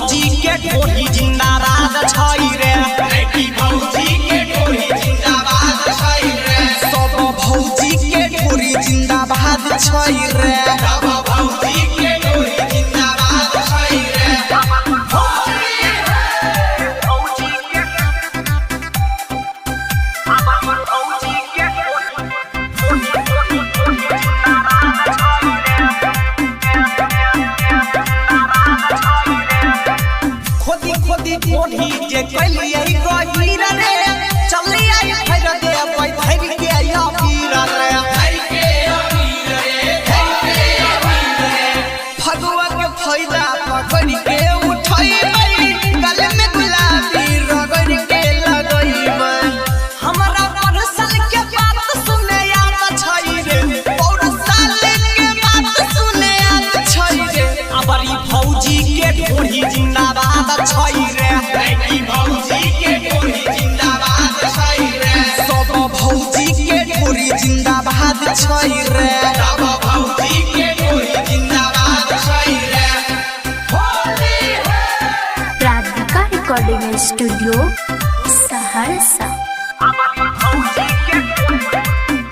भौजी के ढोरी जिंदाबाद छै रे लड़की भौजी के ढोरी जिंदाबाद छै रे सब भौजी के ढोरी जिंदाबाद छै रे सब भौजी के ढोरी जिंदाबाद छै रे भौजी के हमर भौजी के खोदी खोदी ढोढ़ी जे कलिए गहीर रे चली आई फेर दे पै धर के या वीर रे धर के या वीर रे धर के या वीर रे फगुआ के फैला पकड़ के उठैबै गल में गुलाबी रगड़ के लगैबै हमरा परसल के बात सुने याद छै रे परसल के बात सुने याद छै रे अबरी भौजी के ढोढ़ी जिंदाबाद छै रे लड़की भौजी के ढोरी जिंदाबाद छै रे सब भौजी के ढोरी जिंदाबाद छै रे सब भौजी के ढोरी जिंदाबाद छै रे होली है राधिका रिकॉर्डिंग स्टूडियो सहरसा हमारी भौजी के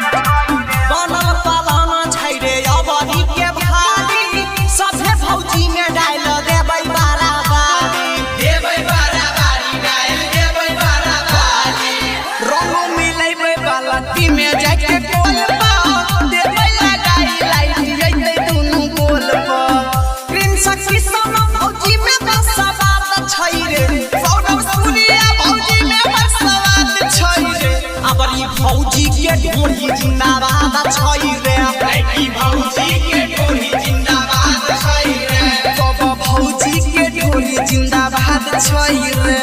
बनल पालाना छै रे अबरी के भारी सभे भौजी में डाल देबै बाराबारी डाल देबै बाराबारी रंग मिलैबै बालटी में जाके कोलबा देबै लगाई लाइट जइतै दुनु गोलबा ग्रीन सखी सब भौजी में बसवात छै रे सौरभ सूर्या भौजी में बसवात छै रे अबरी भौजी के ढोरी जिंदाबाद छै रे लड़की भौजी के ढोरी जिंदाबाद छै रे सब भौजी के ढोरी जिंदाबाद छै रे।